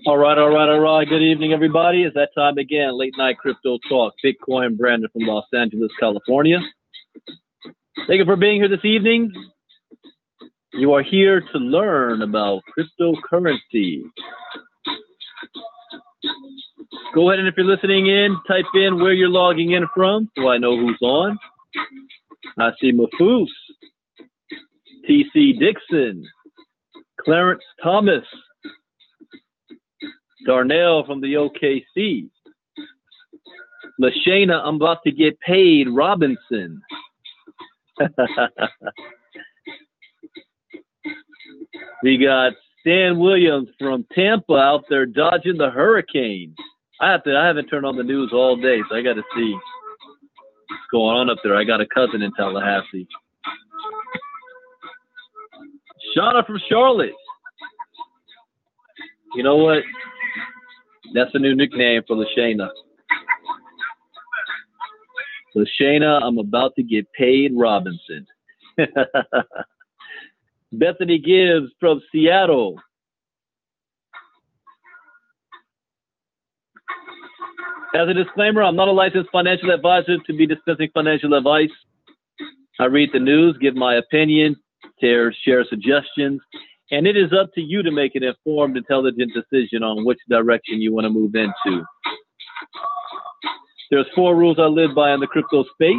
All right. Good evening, everybody. It's that time again, late night crypto talk. Bitcoin, Brandon from Los Angeles, California. Thank you for being here this evening. You are here to learn about cryptocurrency. Go ahead and if you're listening in, type in where you're logging in from so I know who's on. I see Mafoose, TC Dixon, Clarence Thomas, Darnell from the OKC, Lashana, I'm about to get paid, Robinson. We got Stan Williams from Tampa out there dodging the hurricane. I haven't turned on the news all day, so I got to see what's going on up there. I got a cousin in Tallahassee. Shauna from Charlotte. You know what? That's a new nickname for Lashana. Lashana, I'm about to get paid, Robinson. Bethany Gibbs from Seattle. As a disclaimer, I'm not a licensed financial advisor to be dispensing financial advice. I read the news, give my opinion, share suggestions, and it is up to you to make an informed, intelligent decision on which direction you want to move into. There's 4 rules I live by in the crypto space.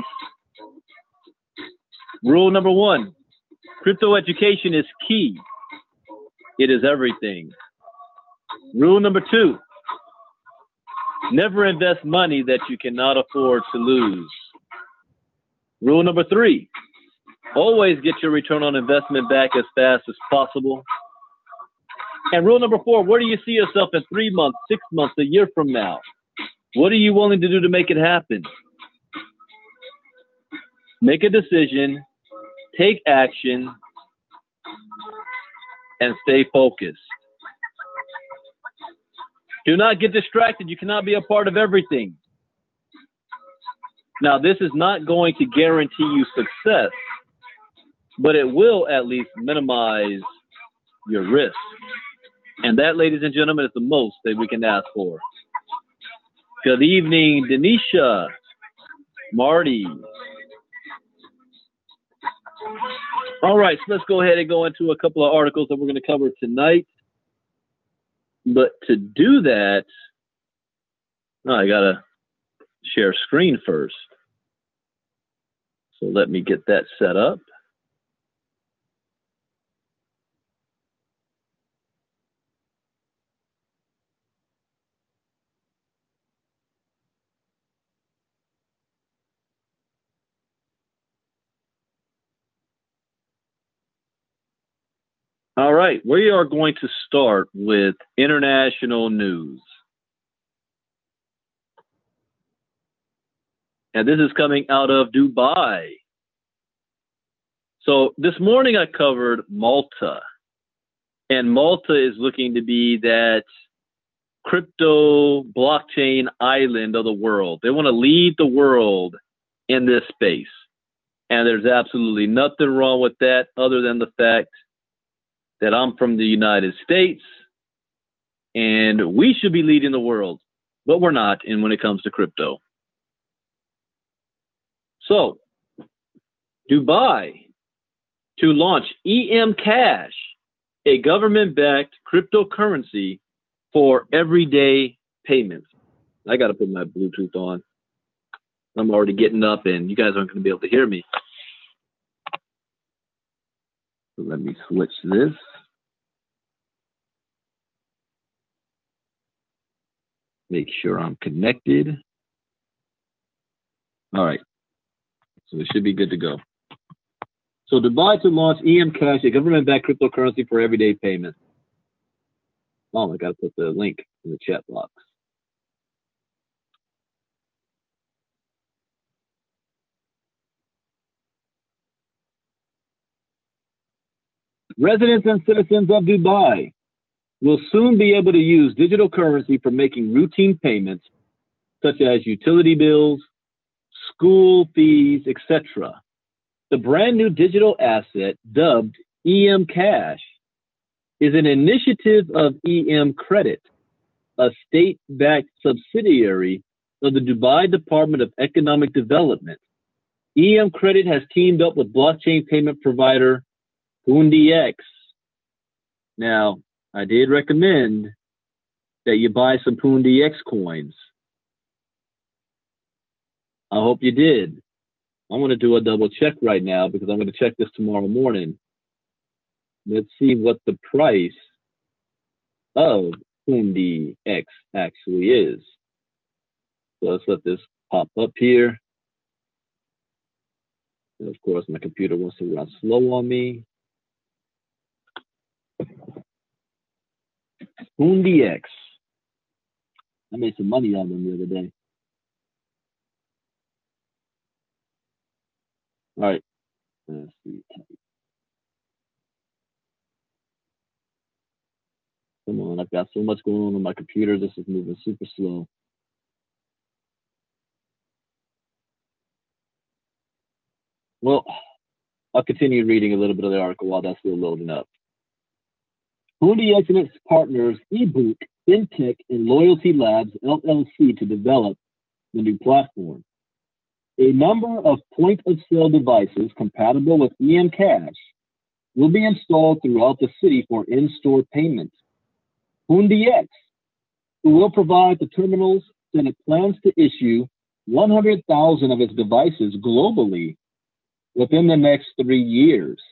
Rule number 1, crypto education is key. It is everything. Rule number 2, never invest money that you cannot afford to lose. Rule number 3, always get your return on investment back as fast as possible. And rule number 4, where do you see yourself in 3 months, 6 months, a year from now? What are you willing to do to make it happen? Make a decision, take action, and stay focused. Do not get distracted. You cannot be a part of everything. Now, this is not going to guarantee you success, but it will at least minimize your risk. And that, ladies and gentlemen, is the most that we can ask for. Good evening, Denisha, Marty. All right, so let's go ahead and go into a couple of articles that we're going to cover tonight. But to do that, I got to share screen first. So let me get that set up. All right, we are going to start with international news. And this is coming out of Dubai. So this morning I covered Malta. And Malta is looking to be that crypto blockchain island of the world. They want to lead the world in this space. And there's absolutely nothing wrong with that other than the fact that I'm from the United States and we should be leading the world, but we're not when it comes to crypto. So, Dubai to launch EM Cash, a government-backed cryptocurrency for everyday payments. I got to put my Bluetooth on. I'm already getting up and you guys aren't going to be able to hear me. So let me switch this. Make sure I'm connected. All right. So it should be good to go. So Dubai to launch EM Cash, a government-backed cryptocurrency for everyday payments. Oh, I got to put the link in the chat box. Residents and citizens of Dubai will soon be able to use digital currency for making routine payments, such as utility bills, school fees, etc. The brand new digital asset, dubbed EM Cash, is an initiative of EM Credit, a state-backed subsidiary of the Dubai Department of Economic Development. EM Credit has teamed up with blockchain payment provider PoondiX. Now, I did recommend that you buy some PoondiX coins. I hope you did. I'm going to do a double check right now because I'm going to check this tomorrow morning. Let's see what the price of PoondiX actually is. So let's let this pop up here. And of course, my computer wants to run slow on me. PoondiX. I made some money on them the other day. All right. Let's see. Come on, I've got so much going on my computer. This is moving super slow. Well, I'll continue reading a little bit of the article while that's still loading up. PoondiX and its partners, eBook, FinTech, and Loyalty Labs, LLC, to develop the new platform. A number of point-of-sale devices compatible with EM Cash will be installed throughout the city for in-store payments. PoondiX, who will provide the terminals, said it plans to issue 100,000 of its devices globally within the next 3 years.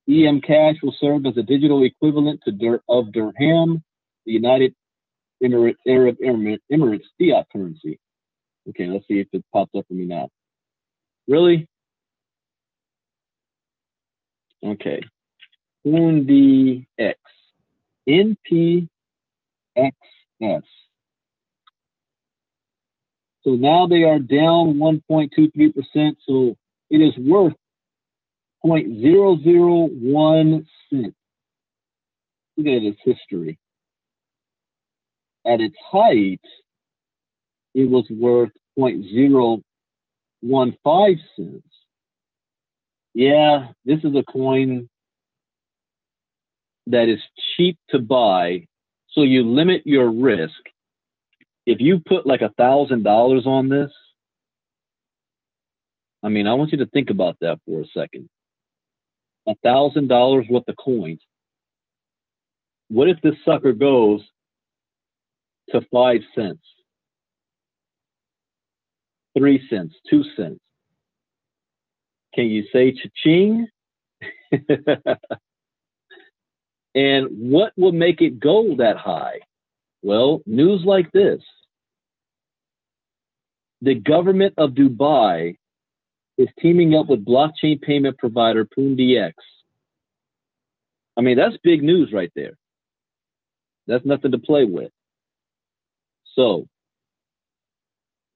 EM Cash will serve as a digital equivalent of dirham, the United Arab Emirates fiat currency. Okay, let's see if it pops up for me now. Really? Okay. PoondiX. NPXS. So now they are down 1.23%. So it is worth 0.001 cents. Look at its history. At its height, it was worth 0.015 cents. Yeah, this is a coin that is cheap to buy, so you limit your risk. If you put like $1,000 on this, I mean, I want you to think about that for a second. $1,000 worth of coins. What if this sucker goes to 5 cents, 3 cents, 2 cents? Can you say cha-ching? And what will make it go that high? Well, news like this. The government of Dubai is teaming up with blockchain payment provider PoondiX I mean, that's big news right there. That's nothing to play with. So,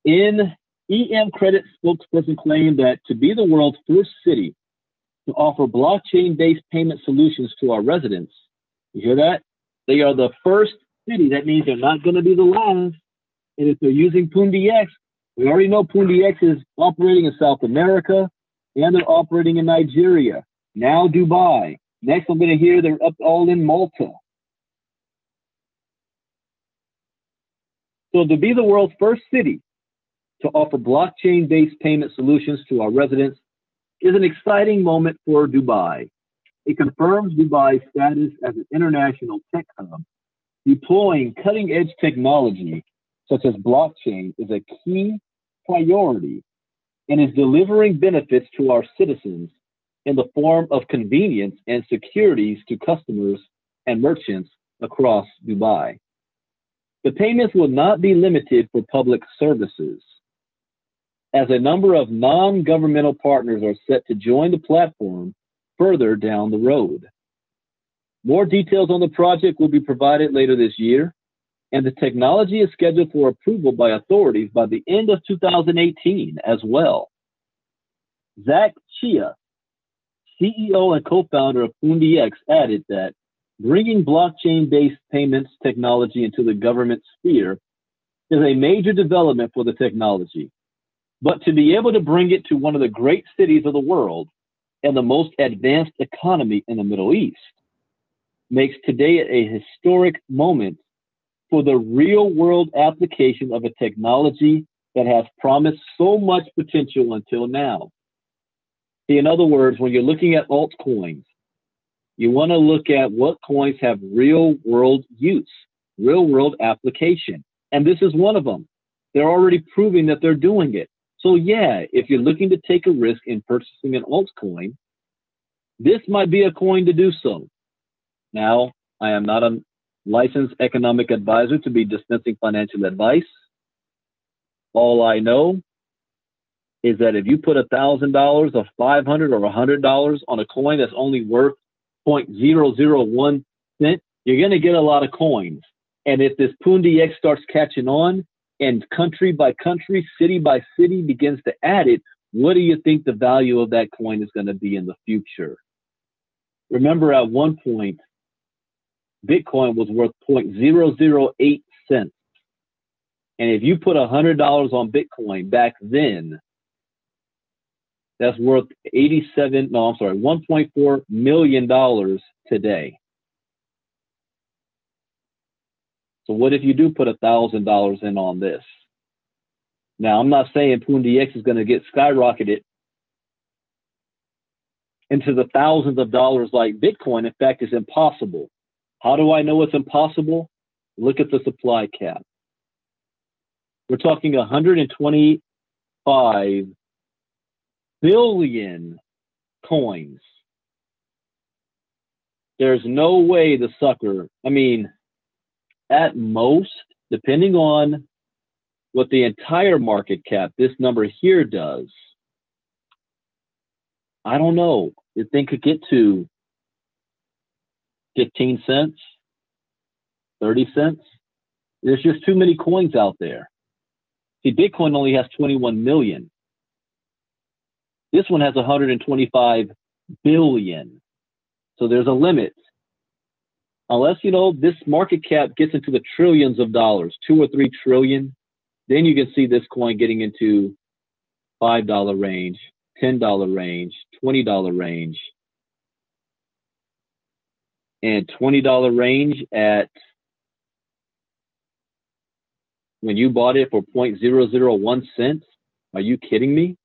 in EM Credit spokesperson claimed that to be the world's first city to offer blockchain-based payment solutions to our residents, you hear that? They are the first city. That means they're not going to be the last. And if they're using Pundi X, we already know Pundi X is operating in South America and they're operating in Nigeria. Now Dubai. Next, I'm going to hear they're up all in Malta. So to be the world's first city to offer blockchain-based payment solutions to our residents is an exciting moment for Dubai. It confirms Dubai's status as an international tech hub. Deploying cutting-edge technology such as blockchain is a key priority and is delivering benefits to our citizens in the form of convenience and securities to customers and merchants across Dubai. The payments will not be limited for public services, as a number of non-governmental partners are set to join the platform further down the road. More details on the project will be provided later this year, and the technology is scheduled for approval by authorities by the end of 2018 as well. Zach Chia, CEO and co-founder of Pundi X, added that bringing blockchain-based payments technology into the government sphere is a major development for the technology. But to be able to bring it to one of the great cities of the world and the most advanced economy in the Middle East makes today a historic moment for the real-world application of a technology that has promised so much potential until now. In other words, when you're looking at altcoins, you want to look at what coins have real-world use, real-world application. And this is one of them. They're already proving that they're doing it. So yeah, if you're looking to take a risk in purchasing an altcoin, this might be a coin to do so. Now, I am not a licensed economic advisor to be dispensing financial advice. All I know is that if you put $1,000 or $500 or $100 on a coin that's only worth 0.001 cent, you're going to get a lot of coins. And if this Pundi X starts catching on and country by country, city by city begins to add it, what do you think the value of that coin is going to be in the future? Remember, at one point, Bitcoin was worth 0.008 cents. And if you put $100 on Bitcoin back then, that's worth $1.4 million today. So what if you do put $1,000 in on this? Now, I'm not saying Pundi X is going to get skyrocketed into the thousands of dollars like Bitcoin. In fact, it's impossible. How do I know it's impossible? Look at the supply cap. We're talking 125 billion coins. There's no way the sucker, at most, depending on what the entire market cap, this number here does, I don't know. This thing could get to 15 cents, 30 cents. There's just too many coins out there. See, Bitcoin only has 21 million. This one has 125 billion. So there's a limit. Unless, this market cap gets into the trillions of dollars, 2 or 3 trillion, then you can see this coin getting into $5 range, $10 range, $20 range, and $20 range at when you bought it for 0.001 cents. Are you kidding me?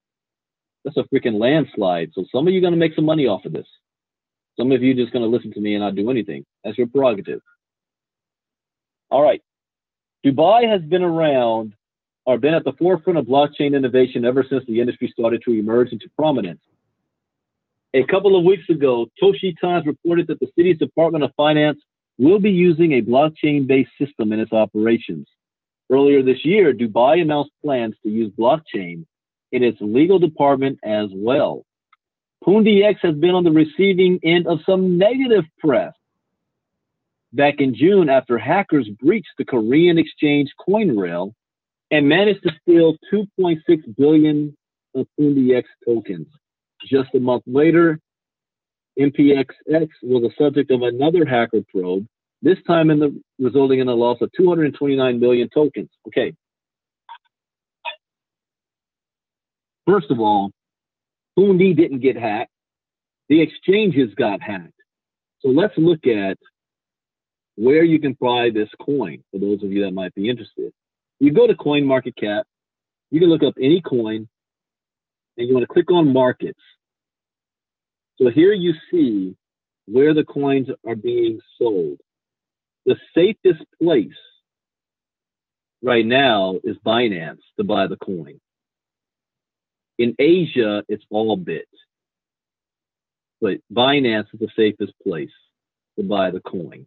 That's a freaking landslide. So some of you are going to make some money off of this. Some of you are just going to listen to me and not do anything. That's your prerogative. All right. Dubai has been around or been at the forefront of blockchain innovation ever since the industry started to emerge into prominence. A couple of weeks ago, Toshi Times reported that the city's Department of Finance will be using a blockchain-based system in its operations. Earlier this year, Dubai announced plans to use blockchain in its legal department as well. PoonDX has been on the receiving end of some negative press back in June after hackers breached the Korean exchange CoinRail and managed to steal 2.6 billion of PoonDX tokens. Just a month later, MPXX was the subject of another hacker probe, this time resulting in a loss of 229 million tokens. Okay. First of all, Poondi didn't get hacked. The exchanges got hacked. So let's look at where you can buy this coin, for those of you that might be interested. You go to CoinMarketCap, you can look up any coin, and you want to click on markets. So here you see where the coins are being sold. The safest place right now is Binance to buy the coin. In Asia, it's Allbit. But Binance is the safest place to buy the coin,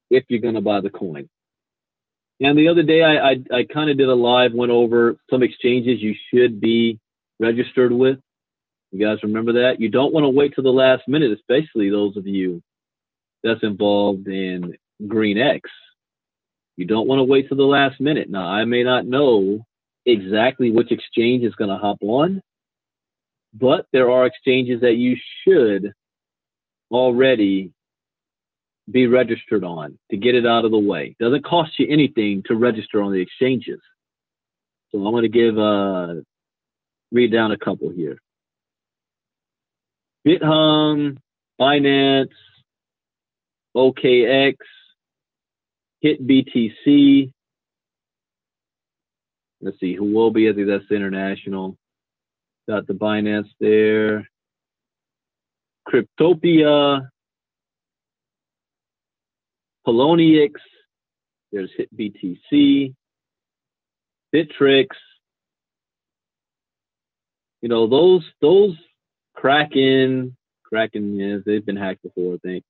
if you're going to buy the coin. And the other day, I kind of did a live, went over some exchanges you should be registered with. You guys remember that? You don't want to wait till the last minute, especially those of you that's involved in GreenX. You don't want to wait till the last minute. Now, I may not know exactly which exchange is going to hop on, but there are exchanges that you should already be registered on to get it out of the way. It doesn't cost you anything to register on the exchanges. So I'm going to read down a couple here. BitHum, Binance, OKX, HitBTC. Let's see, who will be? I think that's international. Got the Binance there. Cryptopia, Poloniex, there's HitBTC, Bittrex. You know, those Kraken, yes, they've been hacked before, I think.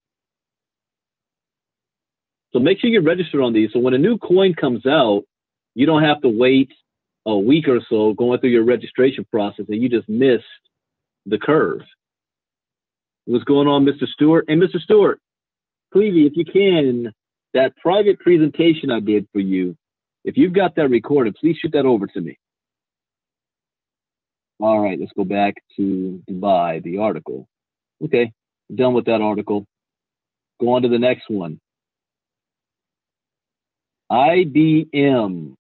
So make sure you're registered on these. So when a new coin comes out, you don't have to wait a week or so going through your registration process and you just missed the curve. What's going on, Mr. Stewart? And Mr. Stewart, Clevie, if you can, that private presentation I did for you, if you've got that recorded, please shoot that over to me. All right, let's go back to Dubai, the article. Okay, done with that article. Go on to the next one. IBM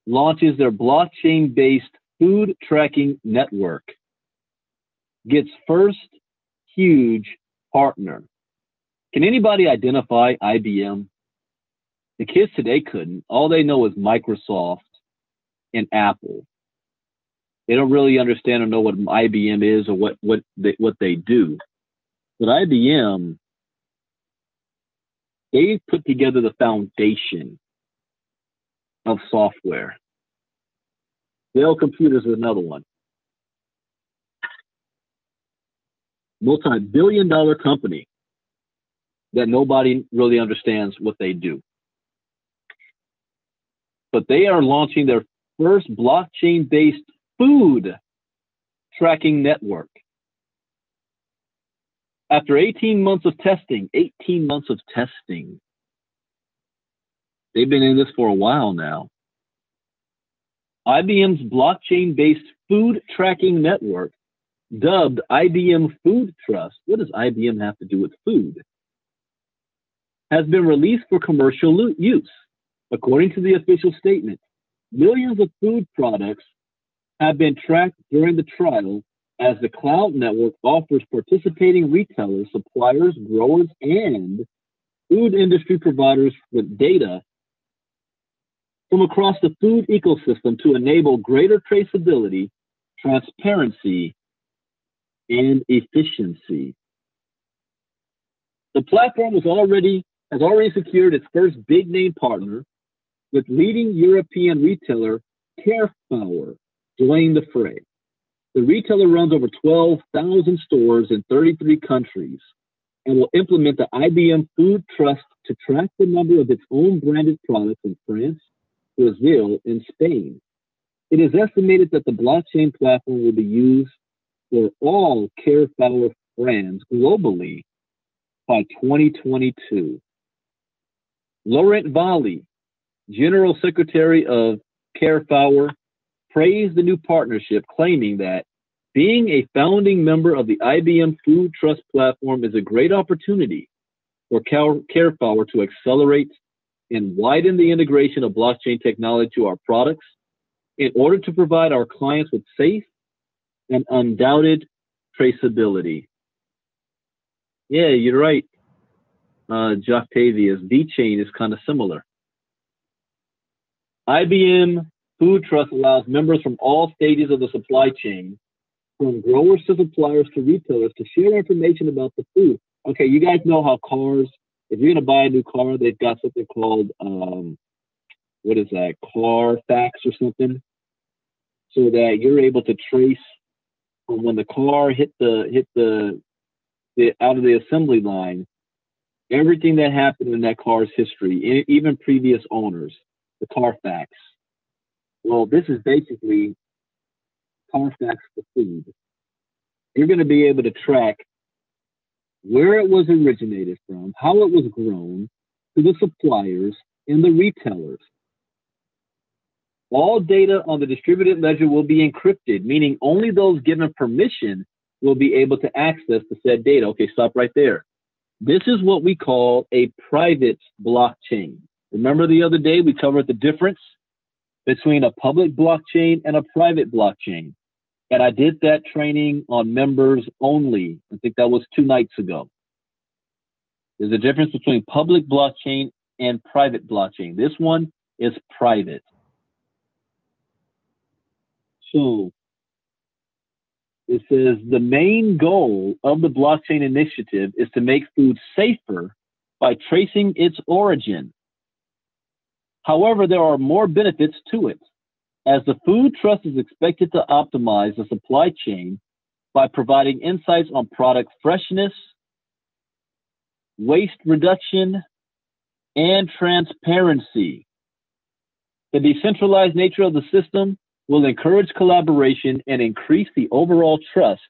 launches their blockchain-based food tracking network. Gets first huge partner. Can anybody identify IBM? The kids today couldn't. All they know is Microsoft and Apple. They don't really understand or know what IBM is or what they do. But IBM, they put together the foundation of software. Dell Computers is another one. Multi-billion-dollar company that nobody really understands what they do. But they are launching their first blockchain-based food tracking network. After 18 months of testing, they've been in this for a while now. IBM's blockchain-based food tracking network, dubbed IBM Food Trust, what does IBM have to do with food, has been released for commercial use. According to the official statement, millions of food products have been tracked during the trial as the cloud network offers participating retailers, suppliers, growers, and food industry providers with data from across the food ecosystem to enable greater traceability, transparency, and efficiency. The platform has already secured its first big name partner, with leading European retailer Carrefour joining the fray. The retailer runs over 12,000 stores in 33 countries and will implement the IBM Food Trust to track the number of its own branded products in France, Brazil, and Spain. It is estimated that the blockchain platform will be used for all CareFower brands globally by 2022. Laurent Valli, General Secretary of CareFower, praised the new partnership, claiming that being a founding member of the IBM Food Trust platform is a great opportunity for CareFower to accelerate and widen the integration of blockchain technology to our products in order to provide our clients with safe and undoubted traceability. Yeah, you're right, Joctavius. VeChain is kind of similar. IBM Food Trust allows members from all stages of the supply chain, from growers to suppliers to retailers, to share information about the food. Okay, you guys know how cars, if you're going to buy a new car, they've got something called, what is that, Carfax or something, so that you're able to trace from when the car hit the out of the assembly line, everything that happened in that car's history, even previous owners, the Carfax. Well, this is basically Carfax for food. You're going to be able to track where it was originated from, how it was grown, to the suppliers and the retailers. All data on the distributed ledger will be encrypted, meaning only those given permission will be able to access the said data. Okay, stop right there. This is what we call a private blockchain. Remember the other day we covered the difference between a public blockchain and a private blockchain. And I did that training on members only. I think that was 2 nights ago. There's a difference between public blockchain and private blockchain. This one is private. So it says the main goal of the blockchain initiative is to make food safer by tracing its origin. However, there are more benefits to it, as the Food Trust is expected to optimize the supply chain by providing insights on product freshness, waste reduction, and transparency. The decentralized nature of the system will encourage collaboration and increase the overall trust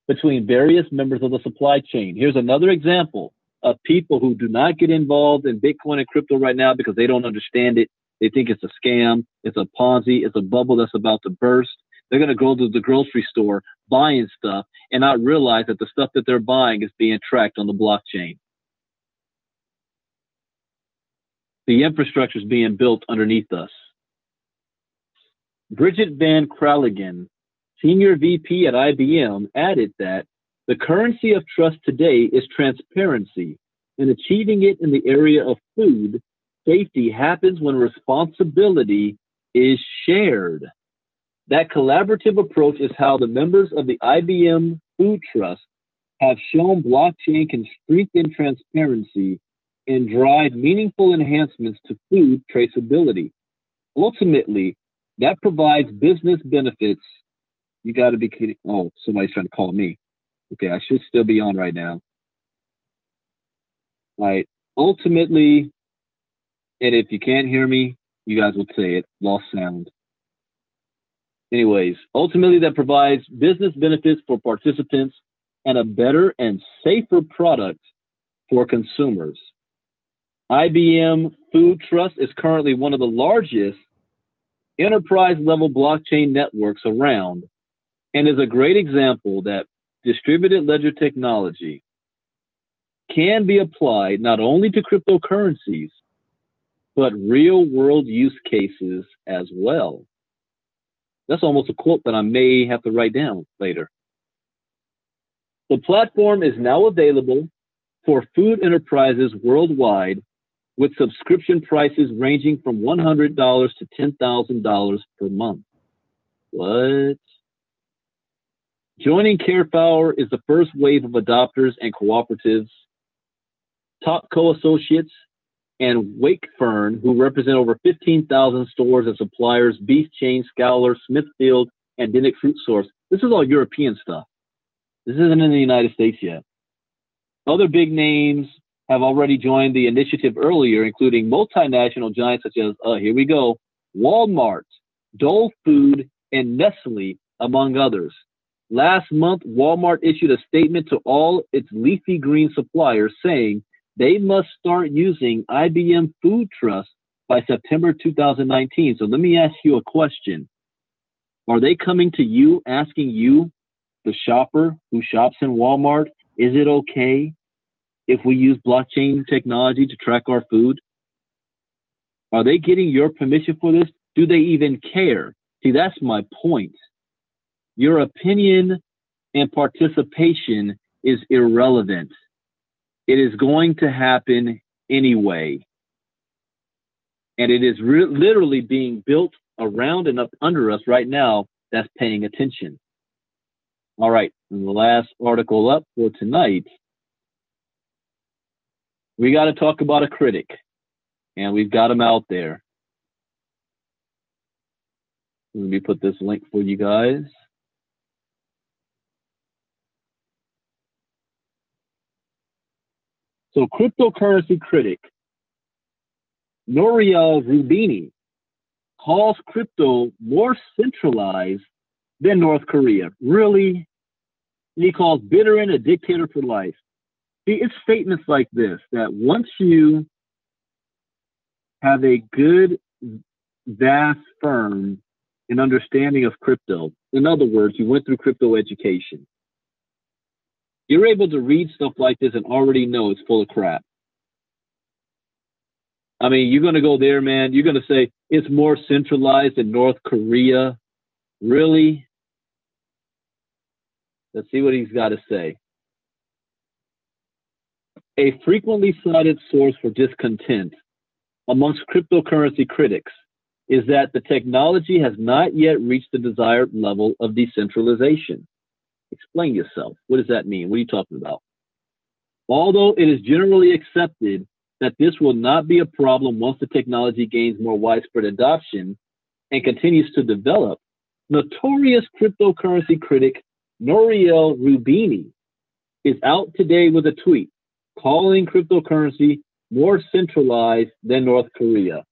between various members of the supply chain. Here's another example of people who do not get involved in Bitcoin and crypto right now because they don't understand it. They think it's a scam, it's a Ponzi, it's a bubble that's about to burst. They're going to go to the grocery store buying stuff and not realize that the stuff that they're buying is being tracked on the blockchain. The infrastructure is being built underneath us. Bridget Van Kralingen, Senior VP at IBM, added that the currency of trust today is transparency, and achieving it in the area of food safety happens when responsibility is shared. That collaborative approach is how the members of the IBM Food Trust have shown blockchain can strengthen transparency and drive meaningful enhancements to food traceability. Ultimately, that provides business benefits. You got to be kidding. Oh, somebody's trying to call me. Okay, I should still be on right now. All right. Ultimately, and if you can't hear me, you guys will say it. Lost sound. Anyways, ultimately, that provides business benefits for participants and a better and safer product for consumers. IBM Food Trust is currently one of the largest enterprise-level blockchain networks around, and is a great example that distributed ledger technology can be applied not only to cryptocurrencies, but real-world use cases as well. That's almost a quote that I may have to write down later. The platform is now available for food enterprises worldwide, with subscription prices ranging from $100 to $10,000 per month. What? Joining CareFower is the first wave of adopters and cooperatives. Top co-associates and Wakefern, who represent over 15,000 stores and suppliers, Beef Chain, Scowler, Smithfield, and Denick Fruit Source. This is all European stuff. This isn't in the United States yet. Other big names have already joined the initiative earlier, including multinational giants such as, here we go, Walmart, Dole Food, and Nestle, among others. Last month, Walmart issued a statement to all its leafy green suppliers saying they must start using IBM Food Trust by September 2019. So let me ask you a question. Are they coming to you, asking you, the shopper who shops in Walmart, is it okay if we use blockchain technology to track our food? Are they getting your permission for this? Do they even care? See, that's my point. Your opinion and participation is irrelevant. It is going to happen anyway. And it is literally being built around and up under us right now that's paying attention. All right, and the last article up for tonight, we got to talk about a critic, and we've got him out there. Let me put this link for you guys. So cryptocurrency critic Nouriel Roubini calls crypto more centralized than North Korea. Really? He calls Bitcoin a dictator for life. See, it's statements like this that once you have a good, vast, firm and understanding of crypto, in other words, you went through crypto education, you're able to read stuff like this and already know it's full of crap. I mean, you're going to go there, man. You're going to say it's more centralized than North Korea. Really? Let's see what he's got to say. A frequently cited source for discontent amongst cryptocurrency critics is that the technology has not yet reached the desired level of decentralization. Explain yourself. What does that mean? What are you talking about? Although it is generally accepted that this will not be a problem once the technology gains more widespread adoption and continues to develop, notorious cryptocurrency critic Nouriel Roubini is out today with a tweet calling cryptocurrency more centralized than North Korea.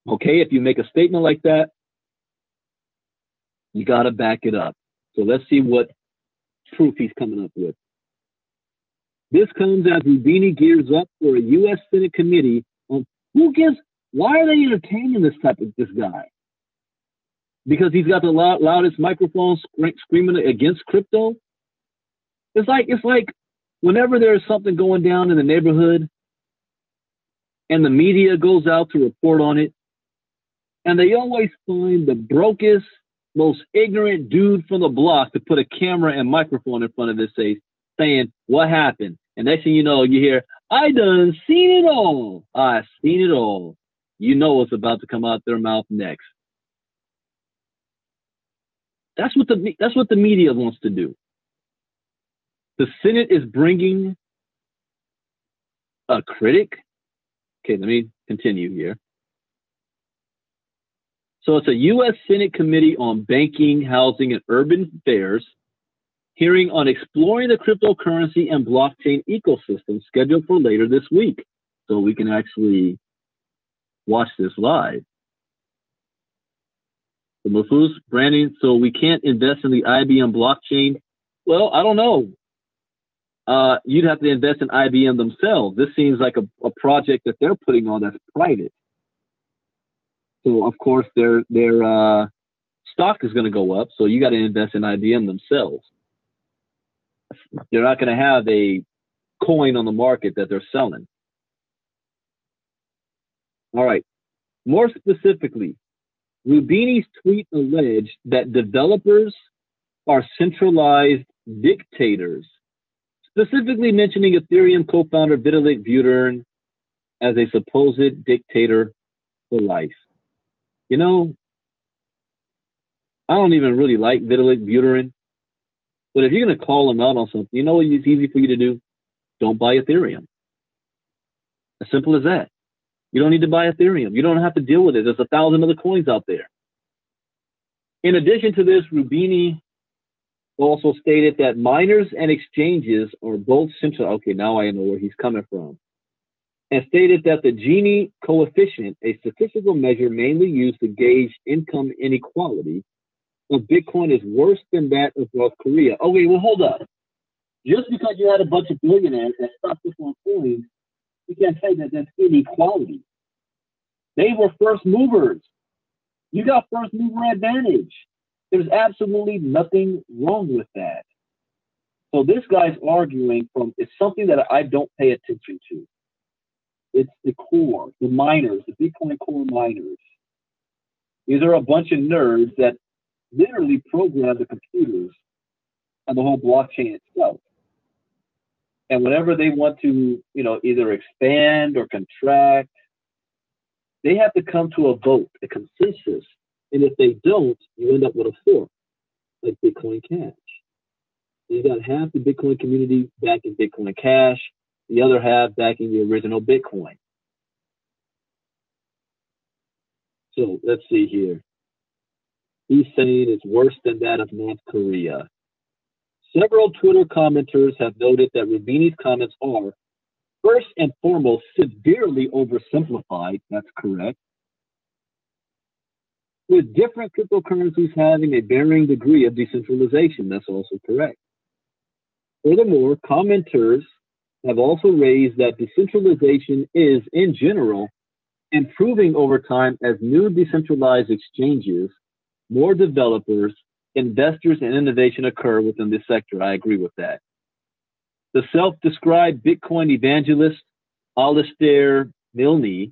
Okay, if you make a statement like that, you got to back it up. So let's see what proof he's coming up with. This comes as Roubini gears up for a U.S. Senate committee on why are they entertaining this guy? Because he's got the loudest microphone screaming against crypto? It's like whenever there's something going down in the neighborhood and the media goes out to report on it, and they always find the brokest, most ignorant dude from the block to put a camera and microphone in front of his face saying, what happened? And next thing you know, you hear, I done seen it all. I seen it all. You know what's about to come out their mouth next. That's what the media wants to do. The Senate is bringing a critic. Okay, let me continue here. So it's a U.S. Senate Committee on Banking, Housing, and Urban Affairs hearing on exploring the cryptocurrency and blockchain ecosystem scheduled for later this week. So we can actually watch this live. The Mafus, Brandon, so we can't invest in the IBM blockchain. Well, I don't know. You'd have to invest in IBM themselves. This seems like a project that they're putting on that's private. So, of course, their stock is going to go up. So you got to invest in IBM themselves. They're not going to have a coin on the market that they're selling. All right. More specifically, Roubini's tweet alleged that developers are centralized dictators, specifically mentioning Ethereum co-founder Vitalik Buterin as a supposed dictator for life. You know, I don't even really like Vitalik Buterin, but if you're going to call him out on something, you know what it's easy for you to do? Don't buy Ethereum. As simple as that. You don't need to buy Ethereum. You don't have to deal with it. There's 1,000 other coins out there. In addition to this, Roubini also stated that miners and exchanges are both central. Okay, now I know where he's coming from. and stated that the Gini coefficient, a statistical measure mainly used to gauge income inequality of Bitcoin, is worse than that of North Korea. Okay, well, hold up. Just because you had a bunch of billionaires that stocked up on coins, you can't say that that's inequality. They were first movers. You got first mover advantage. There's absolutely nothing wrong with that. So this guy's arguing from, it's something that I don't pay attention to. It's the core, the miners, the Bitcoin core miners. These are a bunch of nerds that literally program the computers and the whole blockchain itself. And whenever they want to, either expand or contract, they have to come to a vote, a consensus. And if they don't, you end up with a fork, like Bitcoin Cash. You got half the Bitcoin community backing Bitcoin Cash, the other half backing the original Bitcoin. So let's see here. He's saying it's worse than that of North Korea. Several Twitter commenters have noted that Rubini's comments are, first and foremost, severely oversimplified. That's correct. With different cryptocurrencies having a varying degree of decentralization. That's also correct. Furthermore, commenters have also raised that decentralization is, in general, improving over time as new decentralized exchanges, more developers, investors, and innovation occur within this sector. I agree with that. The self-described Bitcoin evangelist, Alistair Milne,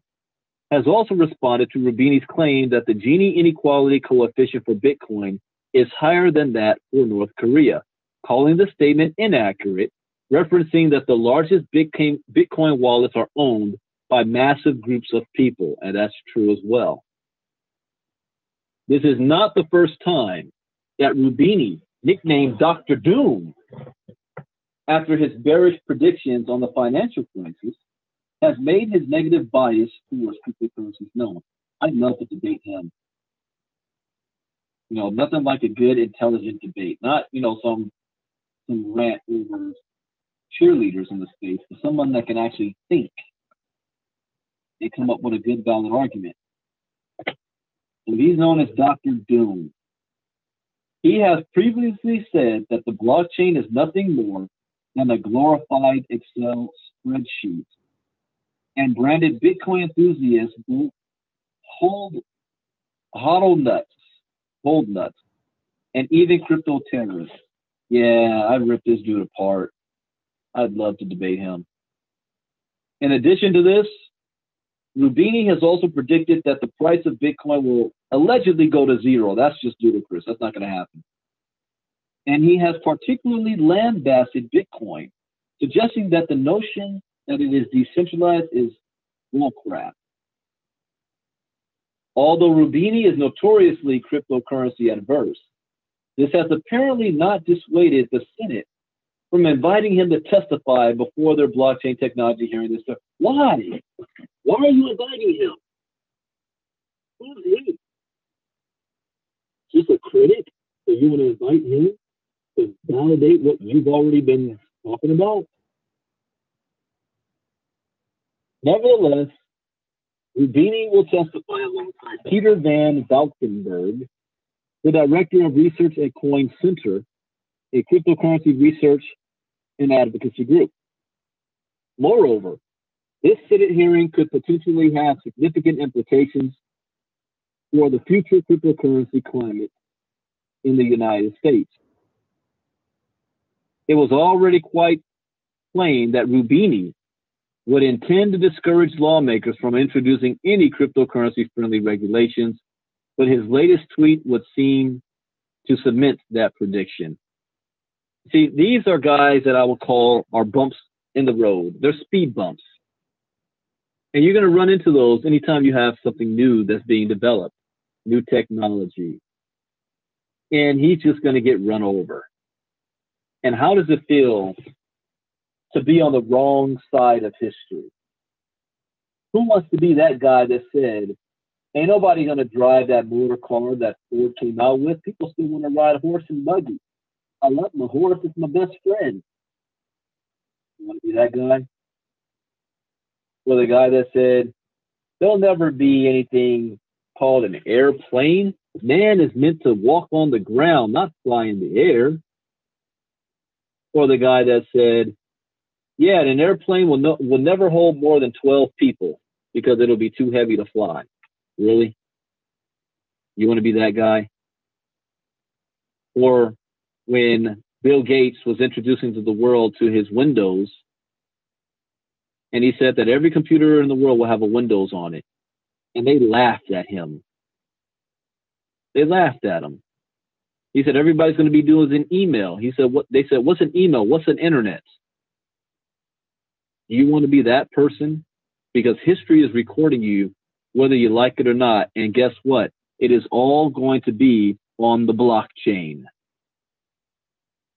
has also responded to Rubini's claim that the Gini inequality coefficient for Bitcoin is higher than that for North Korea, calling the statement inaccurate, referencing that the largest Bitcoin wallets are owned by massive groups of people, and that's true as well. This is not the first time that Rubini, nicknamed Dr. Doom, after his bearish predictions on the financial crisis, has made his negative bias towards cryptocurrencies known. I'd love to debate him. Nothing like a good, intelligent debate. Not, some rant over cheerleaders in the space, but someone that can actually think and come up with a good, valid argument. And he's known as Dr. Doom. He has previously said that the blockchain is nothing more than a glorified Excel spreadsheet, and branded Bitcoin enthusiasts hold nuts, and even crypto terrorists. Yeah, I'd rip this dude apart. I'd love to debate him. In addition to this, Rubini has also predicted that the price of Bitcoin will allegedly go to zero. That's just ludicrous. That's not going to happen. And he has particularly lambasted Bitcoin, suggesting that the notion that it is decentralized is bullcrap. Although Rubini is notoriously cryptocurrency adverse, this has apparently not dissuaded the Senate from inviting him to testify before their blockchain technology hearing this stuff. Why? Why are you inviting him? Who's he? He's a critic, so you want to invite him to validate what you've already been talking about? Nevertheless, Rubini will testify alongside Peter Van Valkenburg, the director of research at Coin Center, a cryptocurrency research and advocacy group. Moreover, this Senate hearing could potentially have significant implications for the future cryptocurrency climate in the United States. It was already quite plain that Rubini would intend to discourage lawmakers from introducing any cryptocurrency-friendly regulations, but his latest tweet would seem to cement that prediction. See, these are guys that I would call are bumps in the road. They're speed bumps. And you're going to run into those anytime you have something new that's being developed, new technology. And he's just going to get run over. And how does it feel to be on the wrong side of history? Who wants to be that guy that said, ain't nobody going to drive that motor car that Ford came out with? People still want to ride horse and buggy. I love my horse. It's my best friend. You want to be that guy? or the guy that said there'll never be anything called an airplane. Man is meant to walk on the ground, not fly in the air. Or the guy that said, yeah, an airplane will never hold more than 12 people because it'll be too heavy to fly. Really? You want to be that guy? Or when Bill Gates was introducing to the world to his Windows, and he said that every computer in the world will have a Windows on it. And they laughed at him. They laughed at him. He said, everybody's going to be doing an email. He said, what? They said, what's an email? What's an internet? Do you want to be that person? Because history is recording you, whether you like it or not. And guess what? It is all going to be on the blockchain.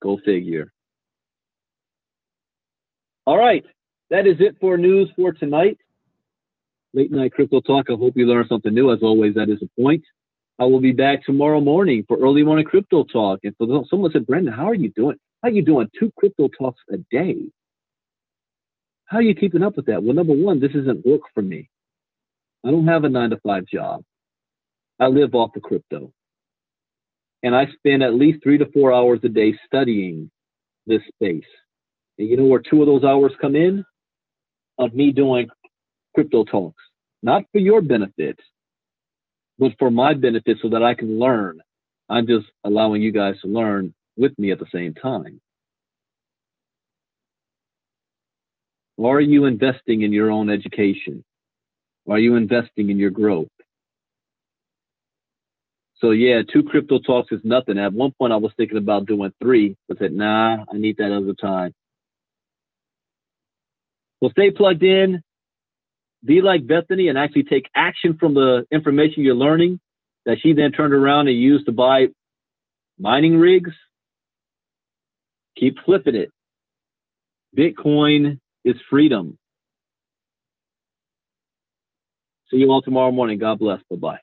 Go figure. All right. That is it for news for tonight. Late Night Crypto Talk. I hope you learned something new. As always, that is the point. I will be back tomorrow morning for early morning crypto talk. And for someone said, Brandon, how are you doing? How are you doing 2 crypto talks a day? How are you keeping up with that? Well, number one, this isn't work for me. I don't have a 9-to-5 job. I live off the crypto. And I spend at least 3 to 4 hours a day studying this space. And you know where 2 of those hours come in? Of me doing crypto talks. Not for your benefit, but for my benefit so that I can learn. I'm just allowing you guys to learn with me at the same time. Or are you investing in your own education? Are you investing in your growth? So yeah, 2 crypto talks is nothing. At one point I was thinking about doing 3, but said, nah, I need that other time. So stay plugged in. Be like Bethany and actually take action from the information you're learning that she then turned around and used to buy mining rigs. Keep flipping it. Bitcoin is freedom. See you all tomorrow morning. God bless. Bye-bye.